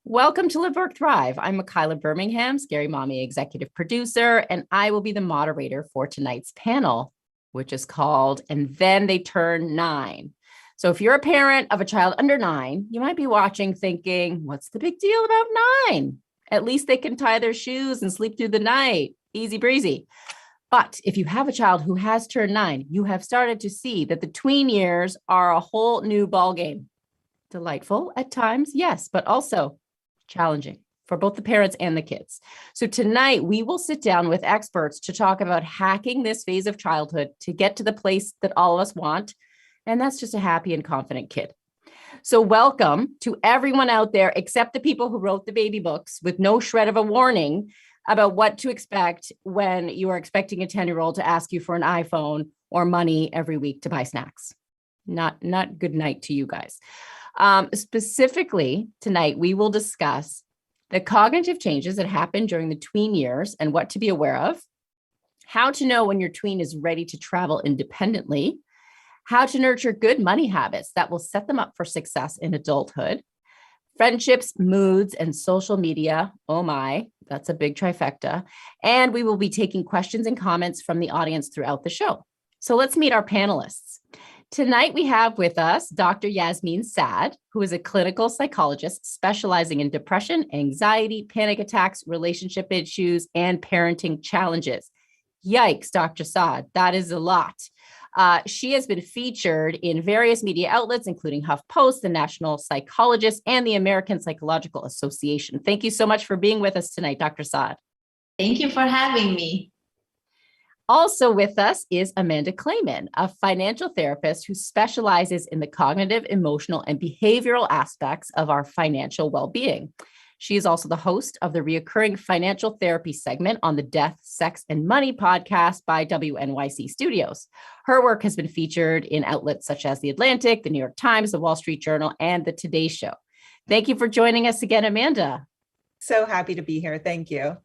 Welcome to Live, Work, Thrive. I'm Makayla Birmingham, Scary Mommy executive producer, and I will be the moderator for tonight's panel, which is called And Then They Turn 9. So if you're a parent of a child under 9, you might be watching thinking, what's the big deal about 9? At least they can tie their shoes and sleep through the night. Easy breezy. But if you have a child who has turned 9, you have started to see that the tween years are a whole new ballgame. Delightful at times, yes, but also challenging for both the parents and the kids. So tonight we will sit down with experts to talk about hacking this phase of childhood to get to the place that all of us want. And that's just a happy and confident kid. So welcome to everyone out there, except the people who wrote the baby books with no shred of a warning about what to expect when you are expecting a 10-year-old to ask you for an iPhone or money every week to buy snacks. Not good night to you guys. Specifically tonight, we will discuss the cognitive changes that happen during the tween years and what to be aware of, how to know when your tween is ready to travel independently, how to nurture good money habits that will set them up for success in adulthood, friendships, moods, and social media. Oh my, that's a big trifecta. And we will be taking questions and comments from the audience throughout the show. So let's meet our panelists. Tonight, we have with us Dr. Yasmin Saad, who is a clinical psychologist specializing in depression, anxiety, panic attacks, relationship issues, and parenting challenges. Yikes, Dr. Saad, that is a lot. She has been featured in various media outlets, including HuffPost, the National Psychologist, and the American Psychological Association. Thank you so much for being with us tonight, Dr. Saad. Thank you for having me. Also with us is Amanda Clayman, a financial therapist who specializes in the cognitive, emotional, and behavioral aspects of our financial well-being. She is also the host of the reoccurring financial therapy segment on the Death, Sex, and Money podcast by WNYC Studios. Her work has been featured in outlets such as The Atlantic, The New York Times, The Wall Street Journal, and The Today Show. Thank you for joining us again, Amanda. So happy to be here. Thank you.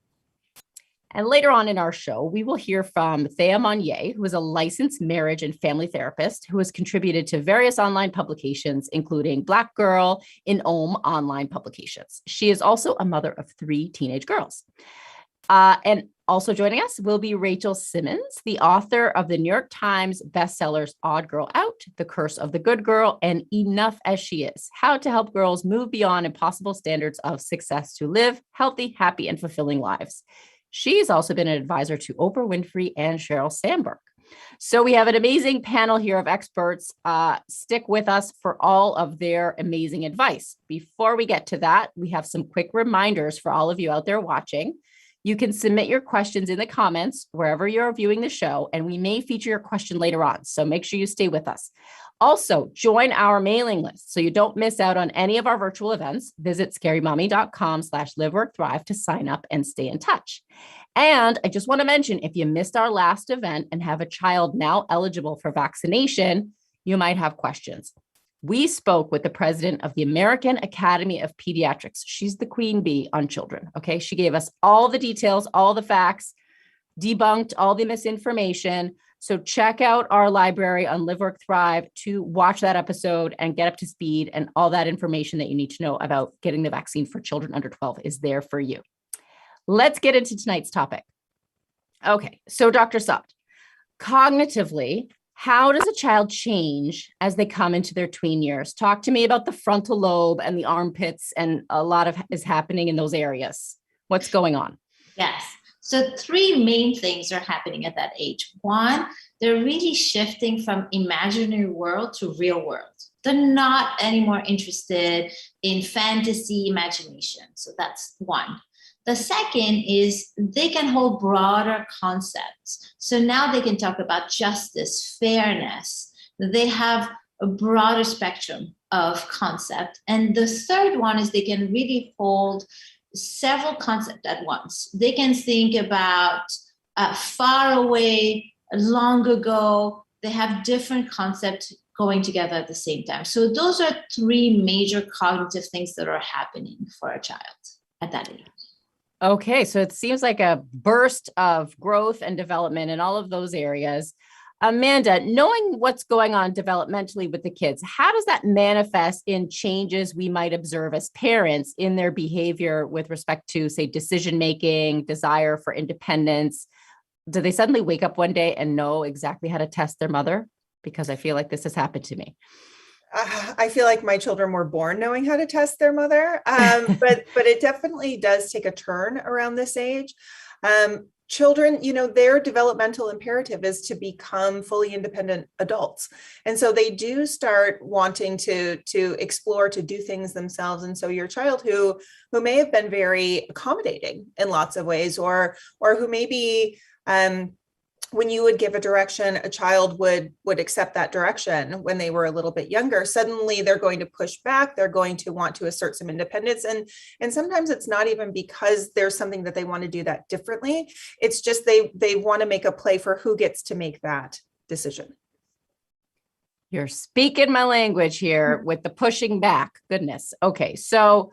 And later on in our show, we will hear from Thea Monnier, who is a licensed marriage and family therapist who has contributed to various online publications, including Black Girl in Ohm online publications. She is also a mother of 3 teenage girls. And also joining us will be Rachel Simmons, the author of the New York Times bestsellers Odd Girl Out, The Curse of the Good Girl, and Enough as She Is, How to Help Girls Move Beyond Impossible Standards of Success to Live Healthy, Happy, and Fulfilling Lives. She's also been an advisor to Oprah Winfrey and Sheryl Sandberg. So we have an amazing panel here of experts. Stick with us for all of their amazing advice. Before we get to that, we have some quick reminders for all of you out there watching. You can submit your questions in the comments wherever you're viewing the show, and we may feature your question later on. So make sure you stay with us. Also, join our mailing list so you don't miss out on any of our virtual events. Visit scarymommy.com/liveworkthrive to sign up and stay in touch. And I just want to mention, if you missed our last event and have a child now eligible for vaccination, you might have questions. We spoke with the president of the American Academy of Pediatrics. She's the queen bee on children. Okay. She gave us all the details, all the facts, debunked all the misinformation. So check out our library on Live, Work, Thrive to watch that episode and get up to speed, and all that information that you need to know about getting the vaccine for children under 12 is there for you. Let's get into tonight's topic. Okay, so Dr. Saad, cognitively, how does a child change as they come into their tween years? Talk to me about the frontal lobe and the armpits, and a lot of is happening in those areas. What's going on? Yes. So 3 main things are happening at that age. 1, they're really shifting from imaginary world to real world. They're not anymore interested in fantasy imagination. So that's 1. The second is they can hold broader concepts. So now they can talk about justice, fairness. They have a broader spectrum of concept. And the third one is they can really hold several concepts at once. They can think about far away, long ago. They have different concepts going together at the same time. So those are 3 major cognitive things that are happening for a child at that age. Okay, so it seems like a burst of growth and development in all of those areas. Amanda, knowing what's going on developmentally with the kids, how does that manifest in changes we might observe as parents in their behavior with respect to, say, decision making, desire for independence? Do they suddenly wake up one day and know exactly how to test their mother? Because I feel like this has happened to me. I feel like my children were born knowing how to test their mother, but it definitely does take a turn around this age. Children, their developmental imperative is to become fully independent adults. And so they do start wanting to explore, to do things themselves. And so your child who may have been very accommodating in lots of ways, or who maybe when you would give a direction, a child would accept that direction when they were a little bit younger. Suddenly they're going to push back. They're going to want to assert some independence. And sometimes it's not even because there's something that they want to do that differently. It's just they want to make a play for who gets to make that decision. You're speaking my language here with the pushing back. Goodness. Okay. So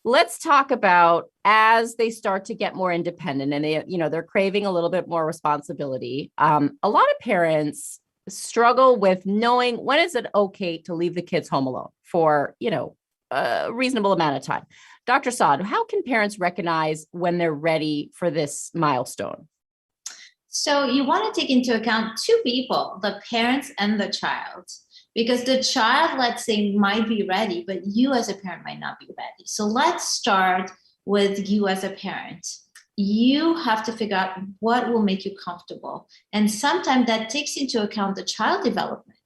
let's talk about as they start to get more independent and they're craving a little bit more responsibility. A lot of parents struggle with knowing when is it okay to leave the kids home alone for, a reasonable amount of time. Dr. Saad, how can parents recognize when they're ready for this milestone? So you want to take into account two people, the parents and the child. Because the child, let's say, might be ready, but you as a parent might not be ready. So let's start with you as a parent. You have to figure out what will make you comfortable. And sometimes that takes into account the child development.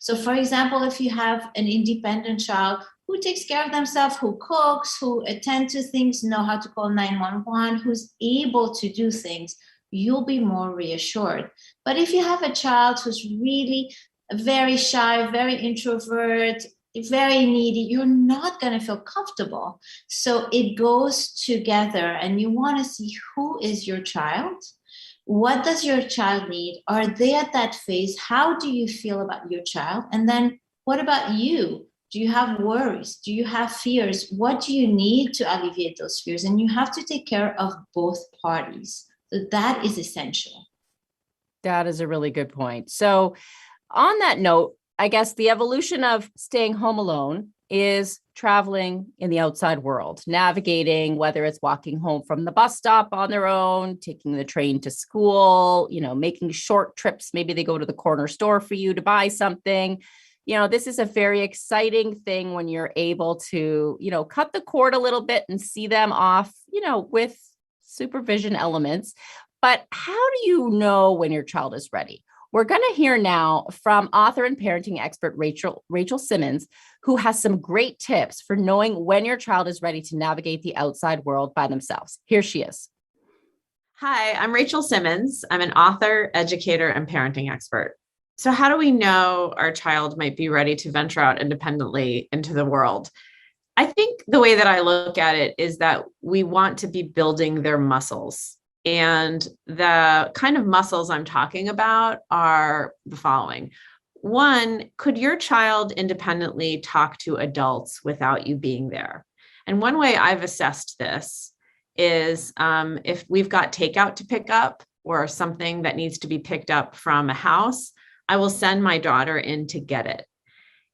So for example, if you have an independent child who takes care of themselves, who cooks, who attend to things, know how to call 911, who's able to do things, you'll be more reassured. But if you have a child who's really very shy, very introvert, very needy, you're not going to feel comfortable. So it goes together, and you want to see who is your child. What does your child need? Are they at that phase? How do you feel about your child? And then what about you? Do you have worries? Do you have fears? What do you need to alleviate those fears? And you have to take care of both parties. So that is essential. That is a really good point. So on that note, I guess the evolution of staying home alone is traveling in the outside world, navigating, whether it's walking home from the bus stop on their own, taking the train to school, making short trips. Maybe they go to the corner store for you to buy something. This is a very exciting thing when you're able to, cut the cord a little bit and see them off, with supervision elements. But how do you know when your child is ready? We're going to hear now from author and parenting expert Rachel Simmons, who has some great tips for knowing when your child is ready to navigate the outside world by themselves. Here she is. Hi, I'm Rachel Simmons. I'm an author, educator, and parenting expert. So how do we know our child might be ready to venture out independently into the world? I think the way that I look at it is that we want to be building their muscles. And the kind of muscles I'm talking about are the following. One, could your child independently talk to adults without you being there? And one way I've assessed this is if we've got takeout to pick up or something that needs to be picked up from a house, I will send my daughter in to get it.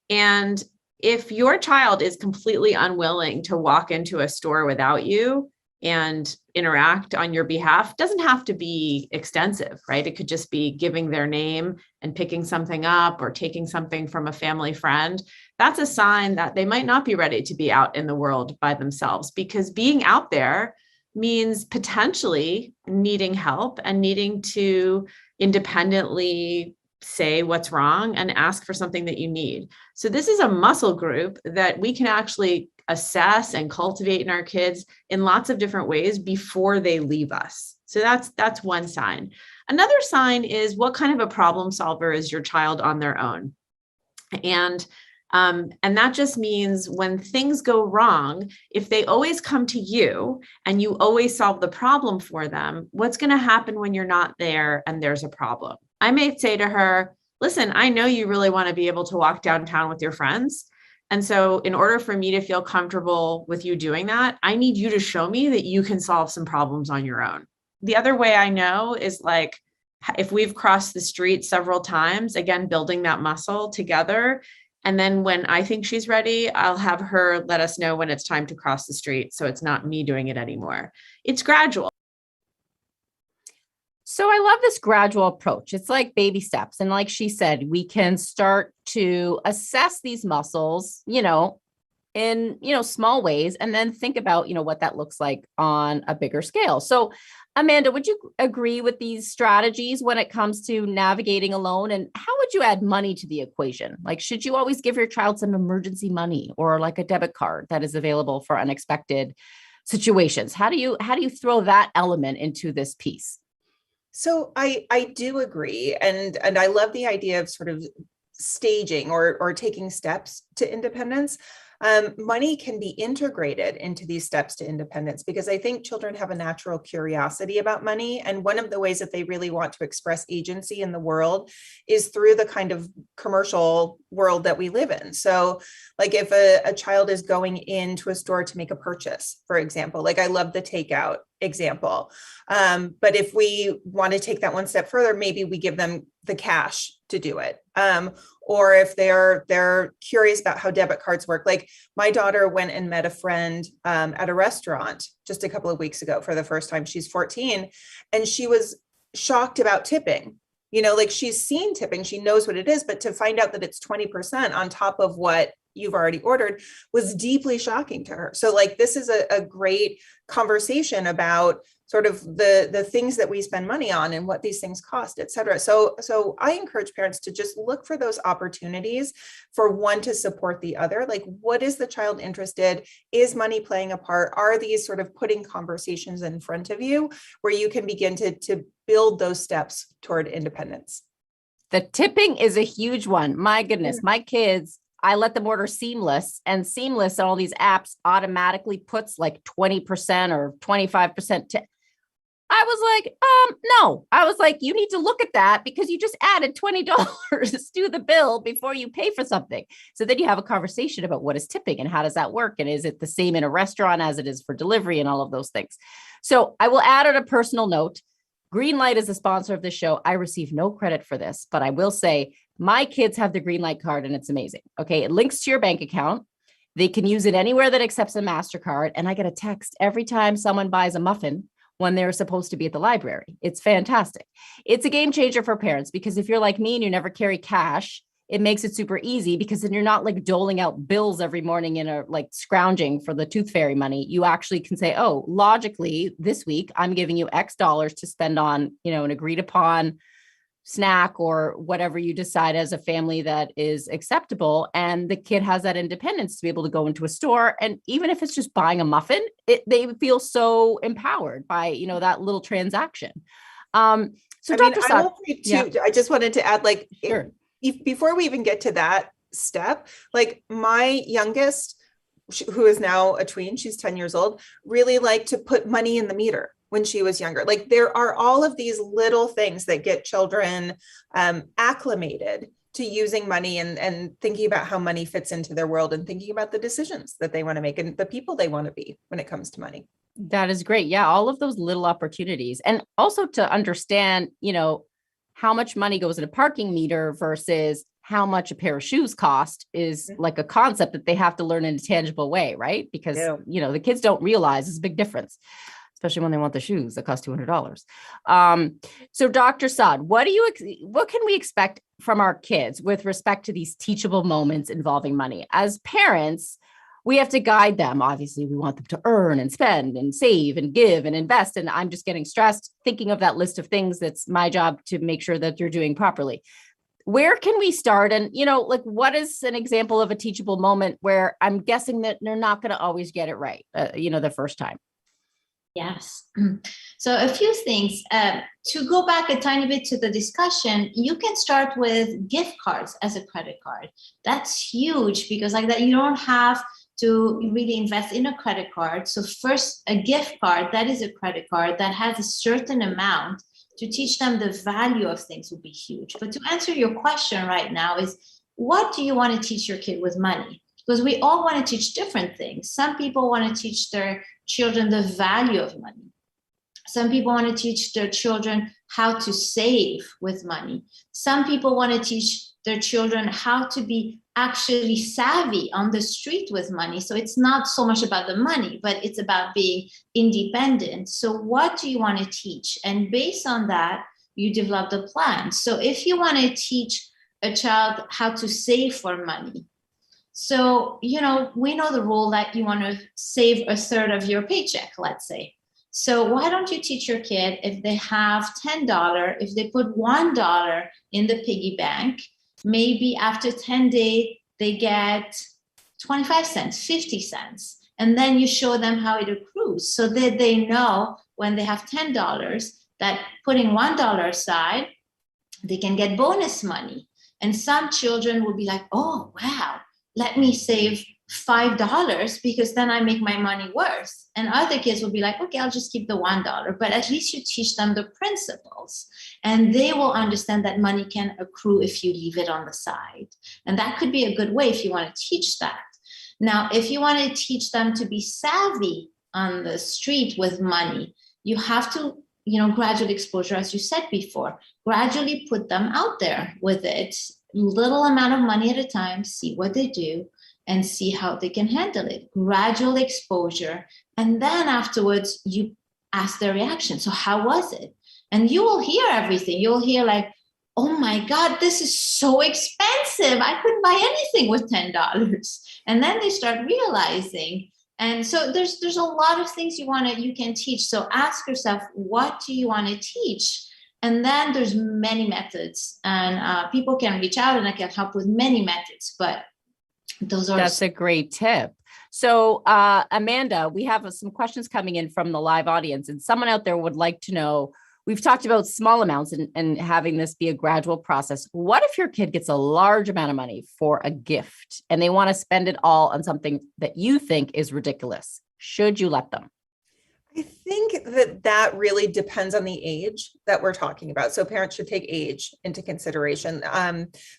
And if your child is completely unwilling to walk into a store without you and interact on your behalf, doesn't have to be extensive, right? It could just be giving their name and picking something up or taking something from a family friend. That's a sign that they might not be ready to be out in the world by themselves, because being out there means potentially needing help and needing to independently say what's wrong and ask for something that you need. So this is a muscle group that we can actually assess and cultivate in our kids in lots of different ways before they leave us. So that's one sign. Another sign is what kind of a problem solver is your child on their own. And that just means when things go wrong, if they always come to you and you always solve the problem for them, what's going to happen when you're not there and there's a problem? I may say to her, listen, I know you really want to be able to walk downtown with your friends. And so in order for me to feel comfortable with you doing that, I need you to show me that you can solve some problems on your own. The other way I know is like, if we've crossed the street several times, again, building that muscle together. And then when I think she's ready, I'll have her let us know when it's time to cross the street. So it's not me doing it anymore. It's gradual. So I love this gradual approach. It's like baby steps. And like she said, we can start to assess these muscles, in, small ways, and then think about, what that looks like on a bigger scale. So Amanda, would you agree with these strategies when it comes to navigating alone? And how would you add money to the equation? Like, should you always give your child some emergency money or like a debit card that is available for unexpected situations? How do you throw that element into this piece? So I do agree. And I love the idea of sort of staging or taking steps to independence. Money can be integrated into these steps to independence because I think children have a natural curiosity about money. And one of the ways that they really want to express agency in the world is through the kind of commercial world that we live in. So like if a child is going into a store to make a purchase, for example, like I love the takeout example. But if we want to take that one step further, maybe we give them the cash to do it. Or if they're curious about how debit cards work. Like my daughter went and met a friend at a restaurant just a couple of weeks ago for the first time. She's 14 and she was shocked about tipping. Like she's seen tipping, she knows what it is, but to find out that it's 20% on top of what you've already ordered was deeply shocking to her. So like, this is a great conversation about sort of the things that we spend money on and what these things cost, et cetera. So I encourage parents to just look for those opportunities for one to support the other. Like, what is the child interested? Is money playing a part? Are these sort of putting conversations in front of you where you can begin to build those steps toward independence? The tipping is a huge one. My goodness, my kids, I let them order Seamless, and Seamless and all these apps automatically puts like 20% or 25% tip. I was like, no. I was like, you need to look at that because you just added $20 to the bill before you pay for something. So then you have a conversation about what is tipping and how does that work? And is it the same in a restaurant as it is for delivery and all of those things? So I will add on a personal note. Greenlight is the sponsor of the show. I receive no credit for this, but I will say my kids have the Greenlight card and it's amazing. Okay. It links to your bank account. They can use it anywhere that accepts a MasterCard. And I get a text every time someone buys a muffin when they're supposed to be at the library. It's fantastic. It's a game changer for parents because if you're like me and you never carry cash, it makes it super easy because then you're not like doling out bills every morning and like scrounging for the tooth fairy money. You actually can say, oh, logically this week, I'm giving you X dollars to spend on, an agreed upon snack or whatever you decide as a family that is acceptable. And the kid has that independence to be able to go into a store. And even if it's just buying a muffin, they feel so empowered by, that little transaction. So Dr. Saad, I will say too, I just wanted to add, like, sure. Before we even get to that step, like my youngest, who is now a tween, she's 10 years old, really liked to put money in the meter when she was younger. Like there are all of these little things that get children acclimated to using money and thinking about how money fits into their world and thinking about the decisions that they want to make and the people they want to be when it comes to money. That is great. Yeah. All of those little opportunities. And also to understand, how much money goes in a parking meter versus how much a pair of shoes cost is like a concept that they have to learn in a tangible way, right? Because, the kids don't realize it's a big difference, especially when they want the shoes that cost $200. So Dr. Saad, what can we expect from our kids with respect to these teachable moments involving money? As parents, we have to guide them. Obviously, we want them to earn and spend and save and give and invest. And I'm just getting stressed thinking of that list of things. That's my job to make sure that you're doing properly. Where can we start? And, what is an example of a teachable moment where I'm guessing that they're not going to always get it right, the first time? Yes. So a few things. To go back a tiny bit to the discussion, you can start with gift cards as a credit card. That's huge because like that, you don't have to really invest in a credit card. So first, a gift card, that is a credit card that has a certain amount to teach them the value of things would be huge. But to answer your question right now is, what do you want to teach your kid with money? Because we all want to teach different things. Some people want to teach their children the value of money. Some people want to teach their children how to save with money. Some people want to teach their children how to be actually savvy on the street with money. So it's not so much about the money, but it's about being independent. So what do you want to teach? And based on that, you develop the plan. So if you want to teach a child how to save for money, so, we know the rule that you want to save a third of your paycheck, let's say. So why don't you teach your kid, if they have $10, if they put $1 in the piggy bank, maybe after 10 days, they get 25 cents, 50 cents. And then you show them how it accrues so that they know when they have $10 that putting $1 aside, they can get bonus money. And some children will be like, oh, wow, let me save $5 because then I make my money worth. And other kids will be like, okay, I'll just keep the $1. But at least you teach them the principles and they will understand that money can accrue if you leave it on the side. And that could be a good way if you want to teach that. Now, if you want to teach them to be savvy on the street with money, you have to, gradual exposure, as you said before, gradually put them out there with it, little amount of money at a time, see what they do and see how they can handle it. Gradual exposure. And then afterwards, you ask their reaction. So how was it? And you will hear everything. You'll hear like, oh my God, this is so expensive. I couldn't buy anything with $10. And then they start realizing. And so there's a lot of things you can teach. So ask yourself, what do you want to teach? And then there's many methods, and people can reach out and I can help with many methods, but that's a great tip. So Amanda, we have some questions coming in from the live audience, and someone out there would like to know, we've talked about small amounts and having this be a gradual process. What if your kid gets a large amount of money for a gift and they want to spend it all on something that you think is ridiculous? Should you let them? I think that really depends on the age that we're talking about. So parents should take age into consideration.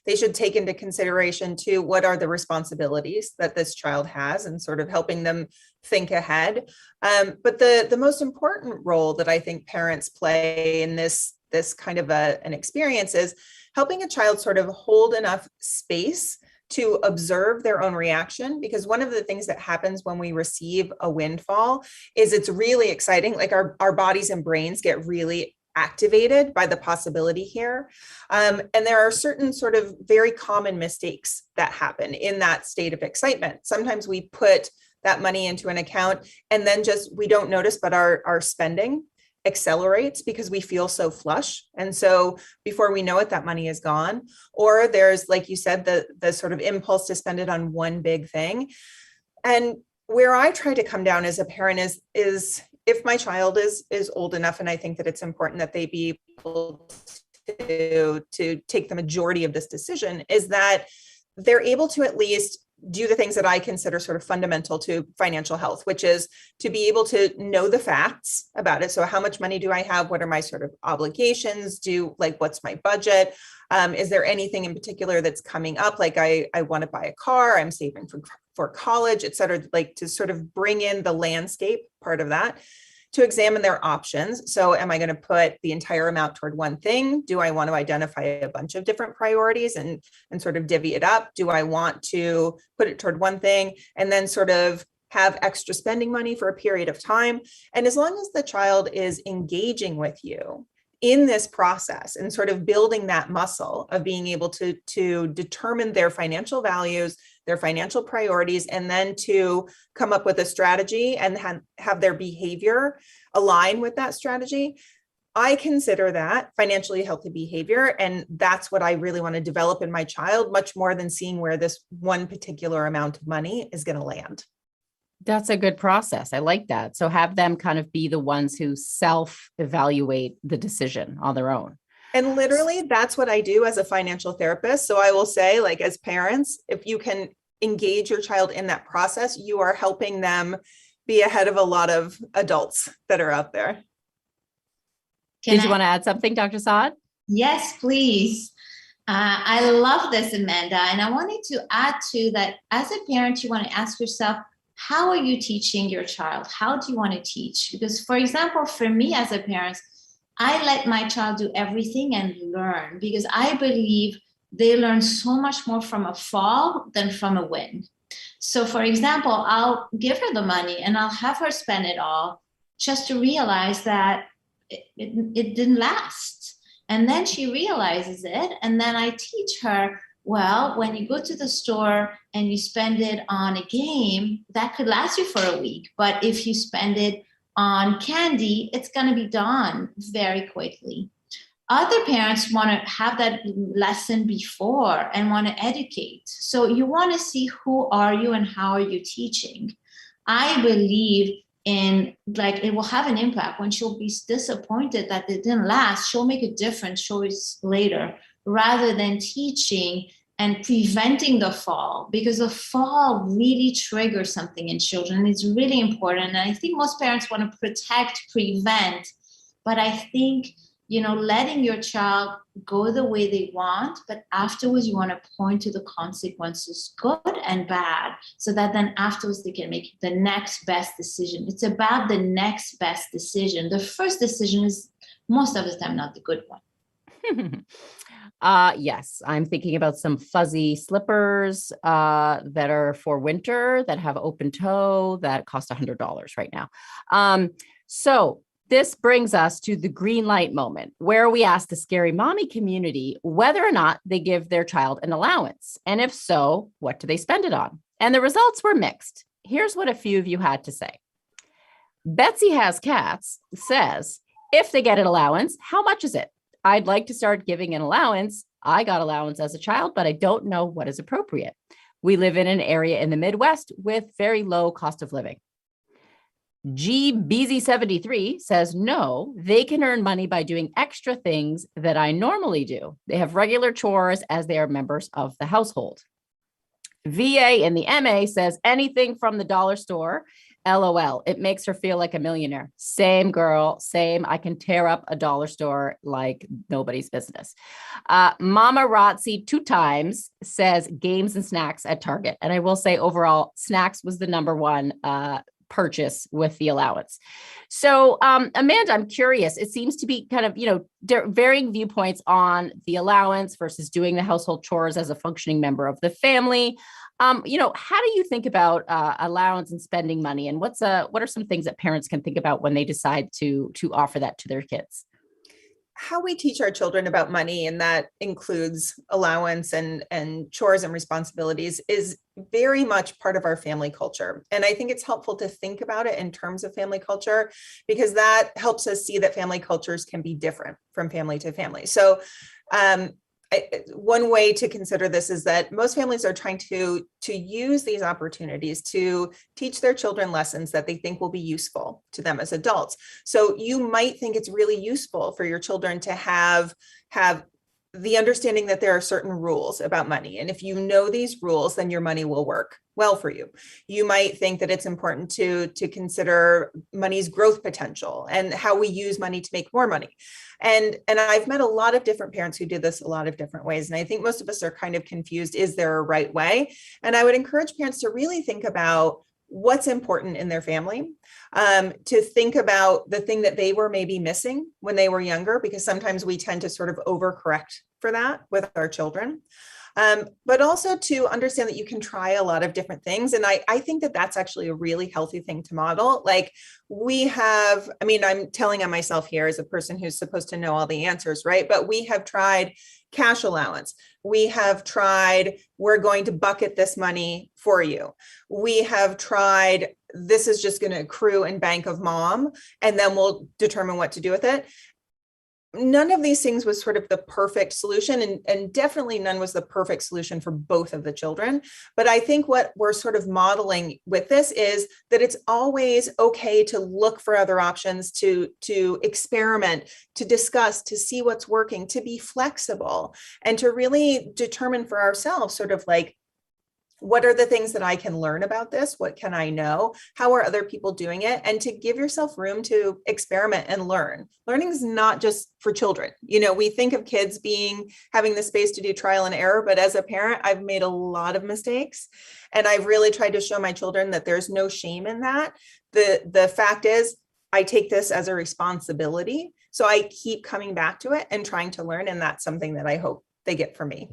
They should take into consideration too, what are the responsibilities that this child has and sort of helping them think ahead. But the most important role that I think parents play in this kind of an experience is helping a child sort of hold enough space to observe their own reaction, because one of the things that happens when we receive a windfall is it's really exciting. Like our bodies and brains get really activated by the possibility here. And there are certain sort of very common mistakes that happen in that state of excitement. Sometimes we put that money into an account and then we don't notice, but our spending accelerates because we feel so flush. And so before we know it, that money is gone. Or there's, like you said, the sort of impulse to spend it on one big thing. And where I try to come down as a parent is if my child is old enough, and I think that it's important that they be able to take the majority of this decision, is that they're able to at least do the things that I consider sort of fundamental to financial health, which is to be able to know the facts about it. So how much money do I have? What are my sort of obligations? What's my budget? Is there anything in particular that's coming up? Like I want to buy a car, I'm saving for college, et cetera, like to sort of bring in the landscape part of that, to examine their options. So am I going to put the entire amount toward one thing? Do I want to identify a bunch of different priorities and sort of divvy it up? Do I want to put it toward one thing and then sort of have extra spending money for a period of time? And as long as the child is engaging with you in this process and sort of building that muscle of being able to determine their financial values, their financial priorities, and then to come up with a strategy and have their behavior align with that strategy, I consider that financially healthy behavior. And that's what I really want to develop in my child, much more than seeing where this one particular amount of money is going to land. That's a good process. I like that. So have them kind of be the ones who self-evaluate the decision on their own. And literally, that's what I do as a financial therapist. So I will say, like, as parents, if you can engage your child in that process, you are helping them be ahead of a lot of adults that are out there. Did you want to add something, Dr. Saad? Yes, please. I love this, Amanda. And I wanted to add to that, as a parent, you want to ask yourself, how are you teaching your child? How do you want to teach? Because, for example, for me as a parent, I let my child do everything and learn, because I believe they learn so much more from a fall than from a win. So, for example, I'll give her the money and I'll have her spend it all just to realize that it didn't last. And then she realizes it. And then I teach her, well, when you go to the store and you spend it on a game, that could last you for a week. But if you spend it on candy, it's going to be done very quickly. Other parents want to have that lesson before and want to educate. So you want to see who are you and how are you teaching. I believe in, like, it will have an impact. When she'll be disappointed that it didn't last, she'll make a different choice later, rather than teaching and preventing the fall, because the fall really triggers something in children. It's really important. And I think most parents want to protect, prevent, but I think, letting your child go the way they want, but afterwards you want to point to the consequences, good and bad, so that then afterwards they can make the next best decision. It's about the next best decision. The first decision is most of the time not the good one. Yes, I'm thinking about some fuzzy slippers that are for winter that have open toe that cost $100 right now. So this brings us to the green light moment, where we ask the scary mommy community whether or not they give their child an allowance. And if so, what do they spend it on? And the results were mixed. Here's what a few of you had to say. Betsy Has Cats says, if they get an allowance, how much is it? I'd like to start giving an allowance. I got allowance as a child, but I don't know what is appropriate. We live in an area in the Midwest with very low cost of living. GBZ73 says, no, they can earn money by doing extra things that I normally do. They have regular chores as they are members of the household. VA in the MA says, anything from the dollar store. LOL. It makes her feel like a millionaire. Same girl, same. I can tear up a dollar store like nobody's business. Mama Rotzi 2 times says games and snacks at Target. And I will say overall, snacks was the number one purchase with the allowance. So Amanda, I'm curious, it seems to be kind of, varying viewpoints on the allowance versus doing the household chores as a functioning member of the family. How do you think about allowance and spending money, and what are some things that parents can think about when they decide to offer that to their kids? How we teach our children about money, and that includes allowance and chores and responsibilities, is very much part of our family culture. And I think it's helpful to think about it in terms of family culture, because that helps us see that family cultures can be different from family to family. So one way to consider this is that most families are trying to use these opportunities to teach their children lessons that they think will be useful to them as adults. So you might think it's really useful for your children to have the understanding that there are certain rules about money. And if you know these rules, then your money will work well for you. You might think that it's important to consider money's growth potential and how we use money to make more money. And I've met a lot of different parents who do this a lot of different ways. And I think most of us are kind of confused. Is there a right way? And I would encourage parents to really think about what's important in their family, to think about the thing that they were maybe missing when they were younger, because sometimes we tend to sort of overcorrect for that with our children. But also to understand that you can try a lot of different things. And I think that that's actually a really healthy thing to model. Like I'm telling on myself here as a person who's supposed to know all the answers, right? But we have tried cash allowance. We have tried, we're going to bucket this money for you. We have tried, this is just going to accrue in bank of mom, and then we'll determine what to do with it. None of these things was sort of the perfect solution, and definitely none was the perfect solution for both of the children. But I think what we're sort of modeling with this is that it's always okay to look for other options, to experiment, to discuss, to see what's working, to be flexible, and to really determine for ourselves sort of like, What are the things that I can learn about this? What can I know? How are other people doing it? And to give yourself room to experiment and learn. Learning is not just for children. We think of kids having the space to do trial and error, but as a parent, I've made a lot of mistakes. And I've really tried to show my children that there's no shame in that. The fact is, I take this as a responsibility. So I keep coming back to it and trying to learn. And that's something that I hope they get from me.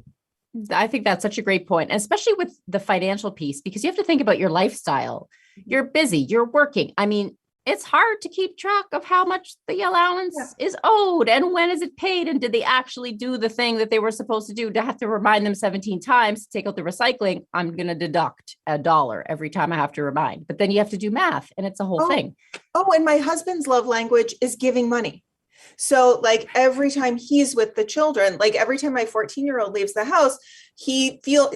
I think that's such a great point, especially with the financial piece, because you have to think about your lifestyle. You're busy, you're working. I mean, it's hard to keep track of how much the allowance is owed and when is it paid, and did they actually do the thing that they were supposed to do. To have to remind them 17 times to take out the recycling, I'm going to deduct $1 every time I have to remind. But then you have to do math, and it's a whole thing. Oh, and my husband's love language is giving money. So like every time he's with the children, like every time my 14-year-old leaves the house,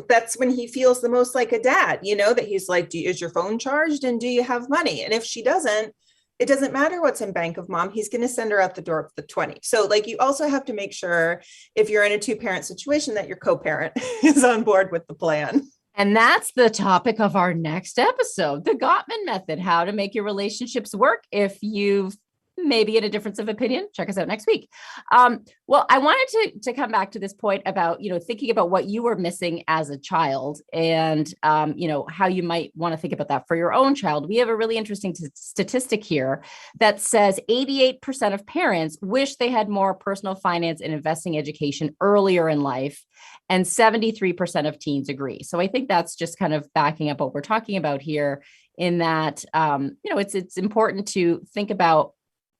that's when he feels the most like a dad, that he's like, is your phone charged? And do you have money? And if she doesn't, it doesn't matter what's in bank of mom, he's going to send her out the door with the 20. So like, you also have to make sure if you're in a 2-parent situation that your co-parent is on board with the plan. And that's the topic of our next episode, the Gottman method, how to make your relationships work. If you've maybe in a difference of opinion, check us out next week. Well, I wanted to come back to this point about, thinking about what you were missing as a child and, how you might want to think about that for your own child. We have a really interesting statistic here that says 88% of parents wish they had more personal finance and investing education earlier in life, and 73% of teens agree. So I think that's just kind of backing up what we're talking about here, in that, it's important to think about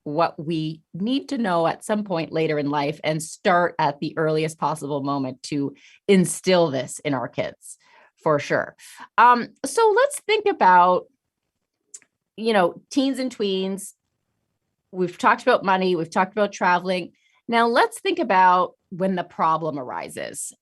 what we need to know at some point later in life and start at the earliest possible moment to instill this in our kids, for sure. So let's think about, teens and tweens. We've talked about money. We've talked about traveling. Now let's think about when the problem arises,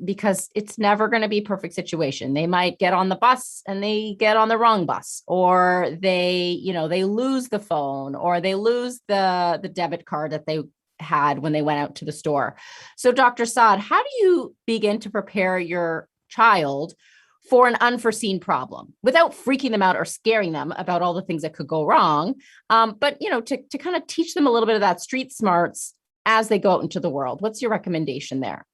because it's never going to be a perfect situation. They might get on the bus and they get on the wrong bus, or they lose the phone, or they lose the debit card that they had when they went out to the store. So Dr. Saad, how do you begin to prepare your child for an unforeseen problem without freaking them out or scaring them about all the things that could go wrong? But to kind of teach them a little bit of that street smarts as they go out into the world. What's your recommendation there?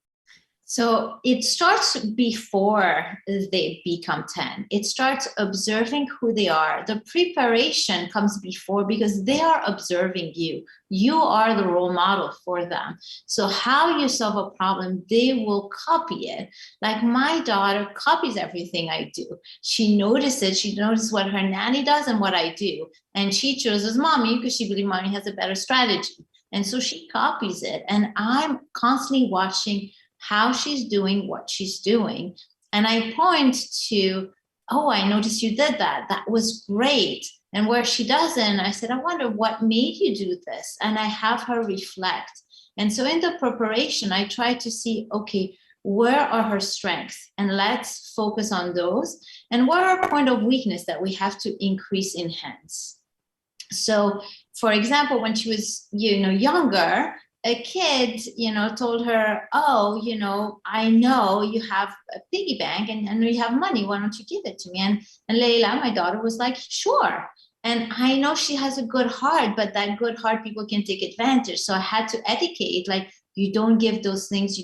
So it starts before they become 10. It starts observing who they are. The preparation comes before, because they are observing you. You are the role model for them. So how you solve a problem, they will copy it. Like my daughter copies everything I do. She notices what her nanny does and what I do. And she chooses mommy because she believes mommy has a better strategy. And so she copies it. And I'm constantly watching how she's doing what she's doing. And I point to, oh, I noticed you did that. That was great. And where she doesn't, I said, I wonder what made you do this. And I have her reflect. And so in the preparation, I try to see, okay, where are her strengths? And let's focus on those. And where are point of weakness that we have to enhance? So, for example, when she was, younger, a kid, told her, oh, I know you have a piggy bank and you have money. Why don't you give it to me? And Layla, my daughter, was like, sure. And I know she has a good heart, but that good heart, people can take advantage. So I had to educate, like, you don't give those things.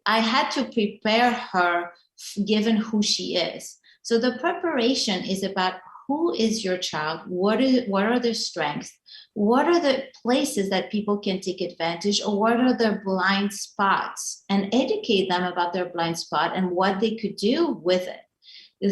I had to prepare her given who she is. So the preparation is about who is your child? What are their strengths? What are the places that people can take advantage, or what are their blind spots? And educate them about their blind spot and what they could do with it.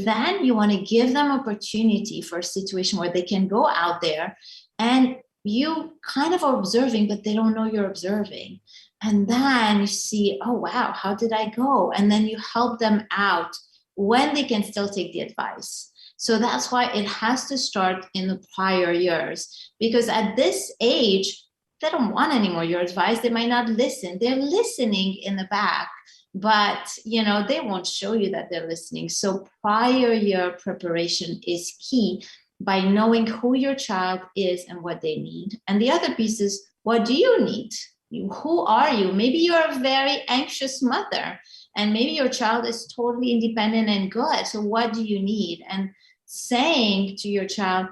Then you want to give them opportunity for a situation where they can go out there and you kind of are observing, but they don't know you're observing. And then you see, oh, wow, how did I go? And then you help them out when they can still take the advice. So that's why it has to start in the prior years, because at this age, they don't want any more your advice. They might not listen. They're listening in the back, but they won't show you that they're listening. So prior year preparation is key, by knowing who your child is and what they need. And the other piece is, what do you need? Who are you? Maybe you're a very anxious mother And maybe your child is totally independent and good. So what do you need? And saying to your child,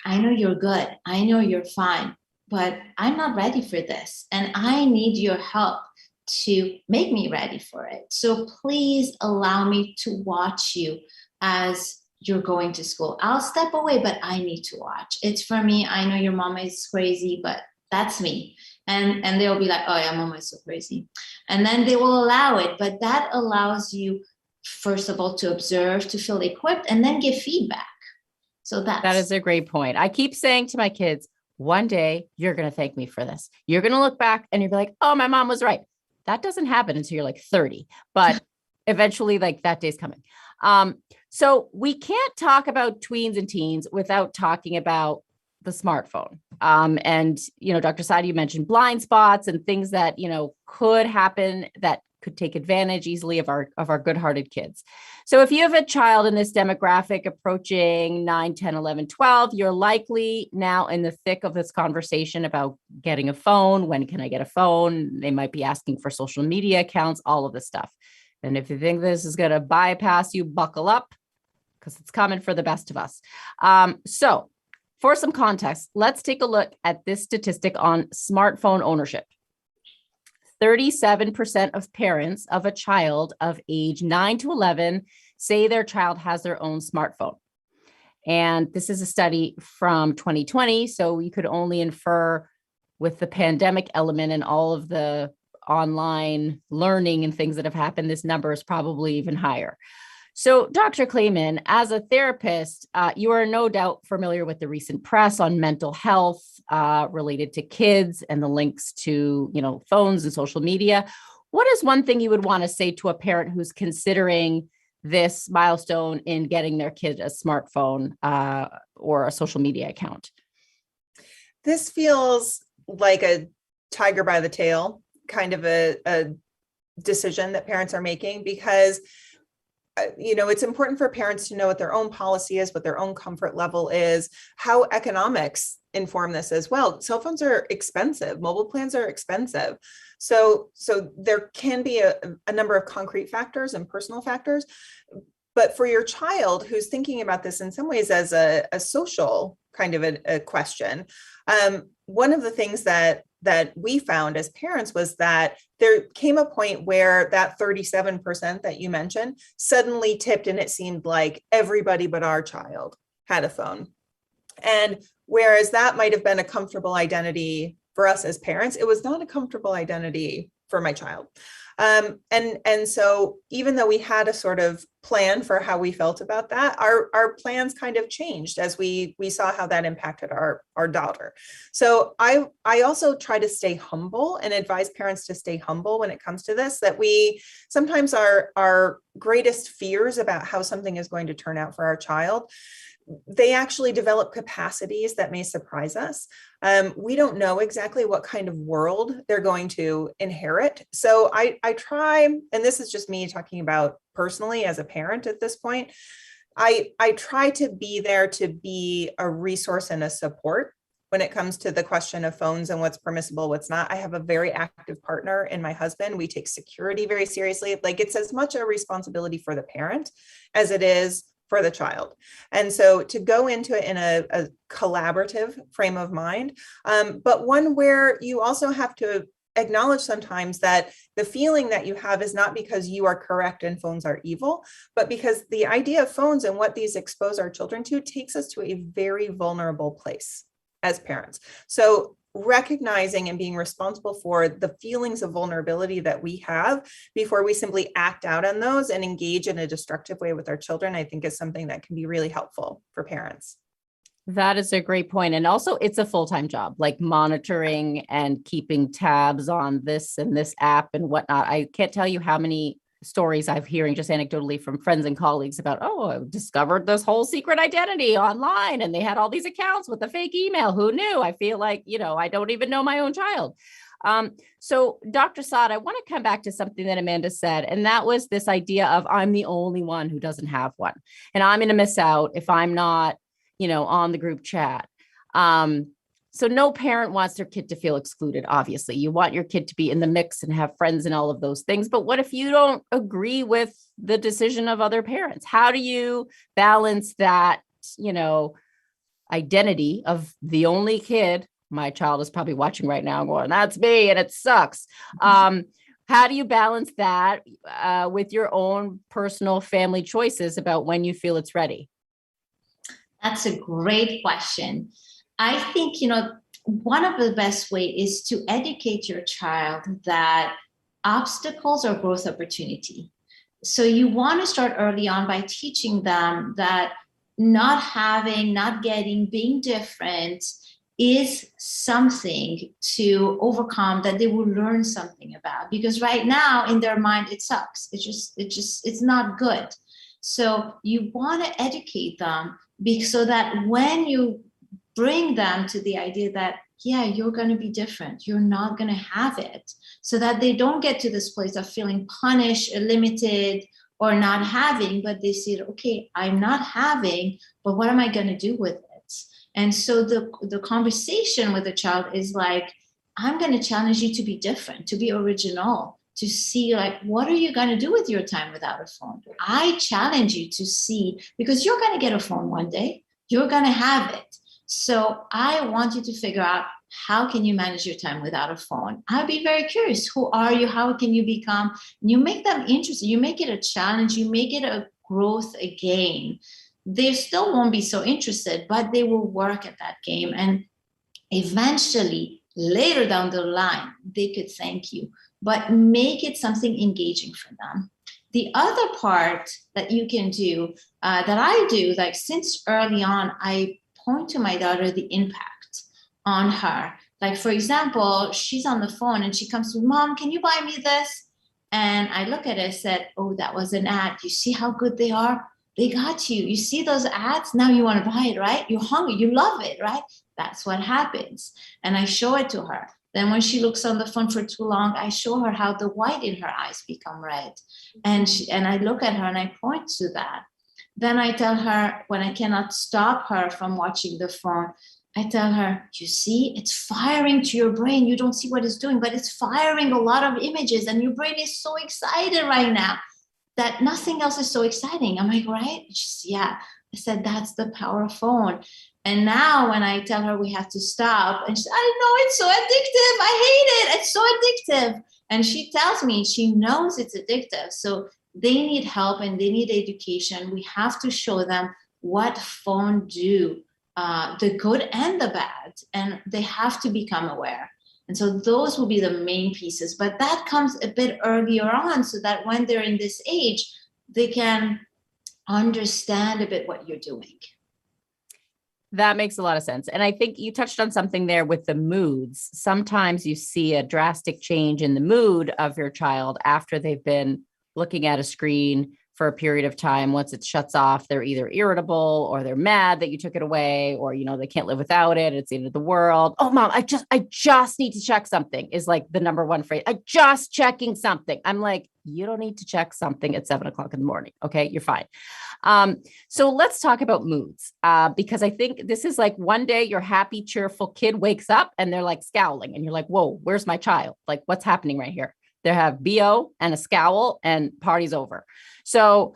I know you're good. I know you're fine, but I'm not ready for this. And I need your help to make me ready for it. So please allow me to watch you as you're going to school. I'll step away, but I need to watch. It's for me. I know your mama is crazy, but that's me. And they'll be like, oh yeah, mama is so crazy. And then they will allow it. But that allows you, first of all, to observe, to feel equipped, and then give feedback. So that is a great point. I keep saying to my kids, one day you're going to thank me for this. You're going to look back and you'll be like, oh, my mom was right. That doesn't happen until you're like 30, but eventually like that day's coming. So we can't talk about tweens and teens without talking about the smartphone. And, Dr. Sada, you mentioned blind spots and things that, could happen that could take advantage easily of our good-hearted kids. So if you have a child in this demographic approaching 9, 10, 11, 12, you're likely now in the thick of this conversation about getting a phone. When can I get a phone? They might be asking for social media accounts, all of this stuff. And if you think this is going to bypass you, buckle up, because it's coming for the best of us. So for some context, let's take a look at this statistic on smartphone ownership. 37% of parents of a child of age 9 to 11 say their child has their own smartphone. And this is a study from 2020. So we could only infer with the pandemic element and all of the online learning and things that have happened, this number is probably even higher. So Dr. Clayman, as a therapist, you are no doubt familiar with the recent press on mental health related to kids and the links to, phones and social media. What is one thing you would want to say to a parent who's considering this milestone in getting their kid a smartphone or a social media account? This feels like a tiger by the tail kind of a decision that parents are making, because it's important for parents to know what their own policy is, what their own comfort level is, how economics inform this as well. Cell phones are expensive. Mobile plans are expensive. So there can be a number of concrete factors and personal factors. But for your child who's thinking about this in some ways as a social kind of a question, one of the things that we found as parents was that there came a point where that 37% that you mentioned suddenly tipped, and it seemed like everybody but our child had a phone. And whereas that might have been a comfortable identity for us as parents, it was not a comfortable identity for my child. And so even though we had a sort of plan for how we felt about that, our plans kind of changed as we saw how that impacted our daughter. So I also try to stay humble and advise parents to stay humble when it comes to this, that we sometimes our greatest fears about how something is going to turn out for our child, they actually develop capacities that may surprise us. We don't know exactly what kind of world they're going to inherit. So I try, and this is just me talking about personally as a parent at this point, I try to be there to be a resource and a support when it comes to the question of phones and what's permissible, what's not. I have a very active partner in my husband. We take security very seriously. Like, it's as much a responsibility for the parent as it is for the child. And so to go into it in a collaborative frame of mind, but one where you also have to acknowledge sometimes that the feeling that you have is not because you are correct and phones are evil, but because the idea of phones and what these expose our children to takes us to a very vulnerable place as parents. So recognizing and being responsible for the feelings of vulnerability that we have before we simply act out on those and engage in a destructive way with our children, I think is something that can be really helpful for parents. That is a great point. And also it's a full-time job, like monitoring and keeping tabs on this and this app and whatnot. I can't tell you how many stories I'm hearing just anecdotally from friends and colleagues about, oh, I discovered this whole secret identity online and they had all these accounts with a fake email. Who knew? I feel like, I don't even know my own child. So Dr. Sada, I want to come back to something that Amanda said, and that was this idea of I'm the only one who doesn't have one. And I'm going to miss out if I'm not, on the group chat. So no parent wants their kid to feel excluded. Obviously, you want your kid to be in the mix and have friends and all of those things. But what if you don't agree with the decision of other parents? How do you balance that, identity of the only kid? My child is probably watching right now going, that's me, and it sucks. How do you balance that with your own personal family choices about when you feel it's ready? That's a great question. I think, one of the best way is to educate your child that obstacles are growth opportunity. So you want to start early on by teaching them that not getting, being different is something to overcome, that they will learn something about, because right now in their mind it sucks. It's not good. So you want to educate them so that when you bring them to the idea that, yeah, you're going to be different, you're not going to have it, so that they don't get to this place of feeling punished or limited or not having, but they say, okay, I'm not having, but what am I going to do with it? And so the conversation with the child is like, I'm going to challenge you to be different, to be original, to see like, what are you going to do with your time without a phone? I challenge you to see, because you're going to get a phone one day, you're going to have it. So I want you to figure out, how can you manage your time without a phone? I'd be very curious. Who are you? How can you become? You make them interested. You make it a challenge. You make it a growth, a game. They still won't be so interested, but they will work at that game. And eventually, later down the line, they could thank you, but make it something engaging for them. The other part that you can do, that I do, like since early on, I point to my daughter the impact on her. Like, for example, she's on the phone and she comes to me, Mom, can you buy me this? And I look at it and said, oh, that was an ad. You see how good they are? They got you. You see those ads? Now you want to buy it, right? You're hungry. You love it, right? That's what happens. And I show it to her. Then when she looks on the phone for too long, I show her how the white in her eyes become red. And I look at her and I point to that. Then I tell her, when I cannot stop her from watching the phone, I tell her, you see, it's firing to your brain. You don't see what it's doing, but it's firing a lot of images and your brain is so excited right now that nothing else is so exciting. I'm like, right? She says, yeah. I said, that's the power of phone. And now when I tell her we have to stop, and she says, I know, it's so addictive. I hate it. It's so addictive. And she tells me she knows it's addictive. So they need help and they need education. We have to show them what phone do, the good and the bad, and they have to become aware. And so those will be the main pieces, but that comes a bit earlier on so that when they're in this age, they can understand a bit what you're doing. That makes a lot of sense. And I think you touched on something there with the moods. Sometimes you see a drastic change in the mood of your child after they've been looking at a screen for a period of time. Once it shuts off, they're either irritable or they're mad that you took it away, or, they can't live without it. It's the end of the world. Oh, Mom, I just need to check something is like the number one phrase. I just checking something. I'm like, you don't need to check something at 7:00 in the morning. Okay. You're fine. So let's talk about moods, because I think this is like one day your happy, cheerful kid wakes up and they're like scowling and you're like, whoa, where's my child? Like, what's happening right here? They have BO and a scowl and party's over. So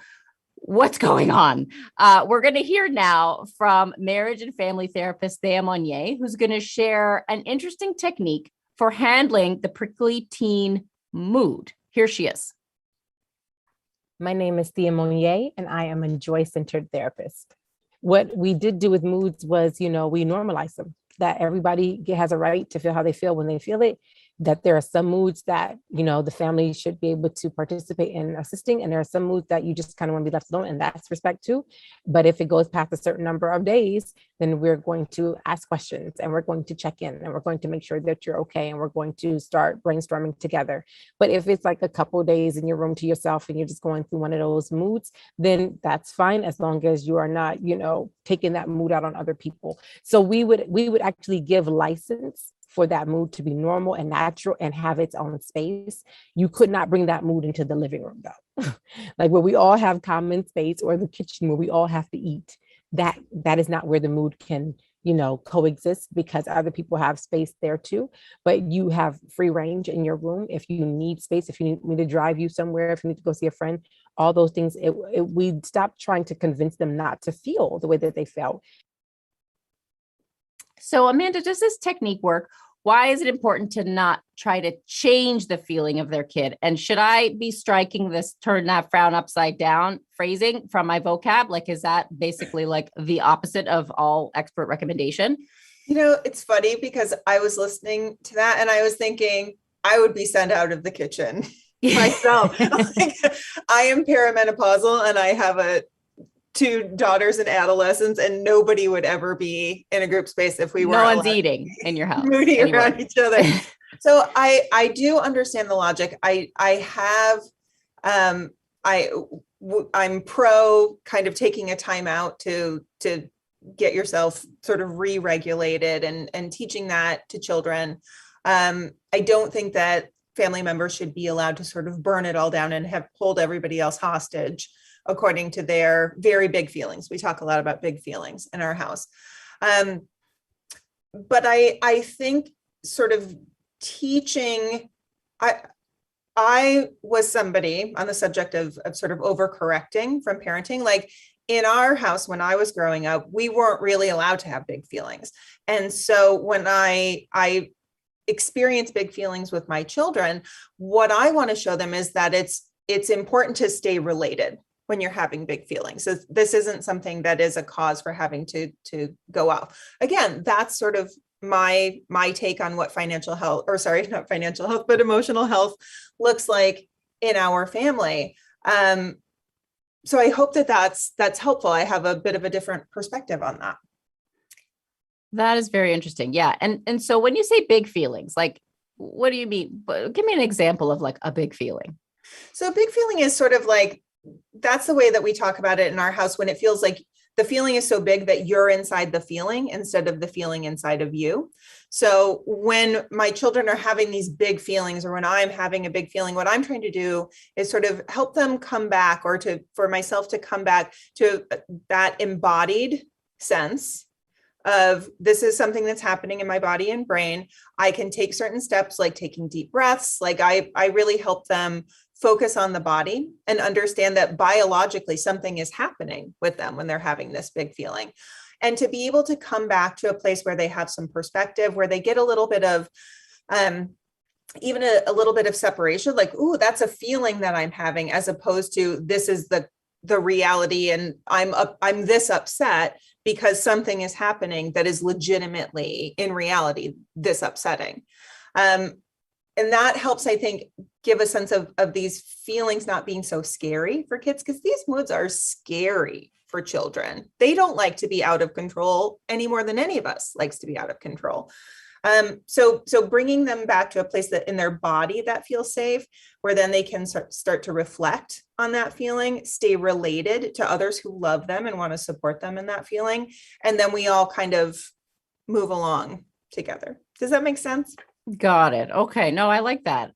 what's going on? We're going to hear now from marriage and family therapist Thea Monnier, who's going to share an interesting technique for handling the prickly teen mood. Here she is. My name is Thea Monnier, and I am a joy-centered therapist. What we did do with moods was, we normalize them, that everybody has a right to feel how they feel when they feel it, that there are some moods that, the family should be able to participate in assisting. And there are some moods that you just kind of want to be left alone, and that's respect too. But if it goes past a certain number of days, then we're going to ask questions and we're going to check in and we're going to make sure that you're okay. And we're going to start brainstorming together. But if it's like a couple of days in your room to yourself and you're just going through one of those moods, then that's fine, as long as you are not, taking that mood out on other people. So we would actually give license for that mood to be normal and natural and have its own space. You could not bring that mood into the living room though. Like where we all have common space, or the kitchen where we all have to eat. That is not where the mood can coexist because other people have space there too, but you have free range in your room. If you need space, if you need me to drive you somewhere, if you need to go see a friend, all those things, we stopped trying to convince them not to feel the way that they felt. So Amanda, does this technique work? Why is it important to not try to change the feeling of their kid? And should I be striking this turn that frown upside down phrasing from my vocab? Like, is that basically like the opposite of all expert recommendation? It's funny because I was listening to that and I was thinking I would be sent out of the kitchen myself. Like, I am perimenopausal and I have two daughters in adolescence, and nobody would ever be in a group space if we weren't. No one's eteen in your house. Moody around each other. So I do understand the logic. I'm pro kind of taking a time out to get yourself sort of re-regulated and teaching that to children. I don't think that family members should be allowed to sort of burn it all down and hold everybody else hostage according to their very big feelings. We talk a lot about big feelings in our house. But I think sort of teaching, I was somebody on the subject of sort of overcorrecting from parenting. Like in our house, when I was growing up, we weren't really allowed to have big feelings. And so when I experience big feelings with my children, what I want to show them is that it's important to stay related when you're having big feelings. So this isn't something that is a cause for having to go off. Again, that's sort of my take on what financial health, or sorry, not financial health, but emotional health looks like in our family. So I hope that that's helpful. I have a bit of a different perspective on that. That is very interesting. Yeah. And so when you say big feelings, like, what do you mean? Give me an example of like a big feeling. So a big feeling is sort of like, that's the way that we talk about it in our house, when it feels like the feeling is so big that you're inside the feeling instead of the feeling inside of you. So when my children are having these big feelings, or when I'm having a big feeling, what I'm trying to do is sort of help them come back, or for myself to come back to that embodied sense of, this is something that's happening in my body and brain. I can take certain steps, like taking deep breaths. Like I really help them focus on the body and understand that biologically something is happening with them when they're having this big feeling. And to be able to come back to a place where they have some perspective, where they get a little bit of, even a little bit of separation, like, ooh, that's a feeling that I'm having, as opposed to this is the reality. And I'm this upset because something is happening that is legitimately in reality this upsetting. And that helps, I think, give a sense of these feelings not being so scary for kids, because these moods are scary for children. They don't like to be out of control any more than any of us likes to be out of control. So bringing them back to a place that in their body that feels safe, where then they can start to reflect on that feeling, stay related to others who love them and want to support them in that feeling. And then we all kind of move along together. Does that make sense? Got it. Okay. No, I like that.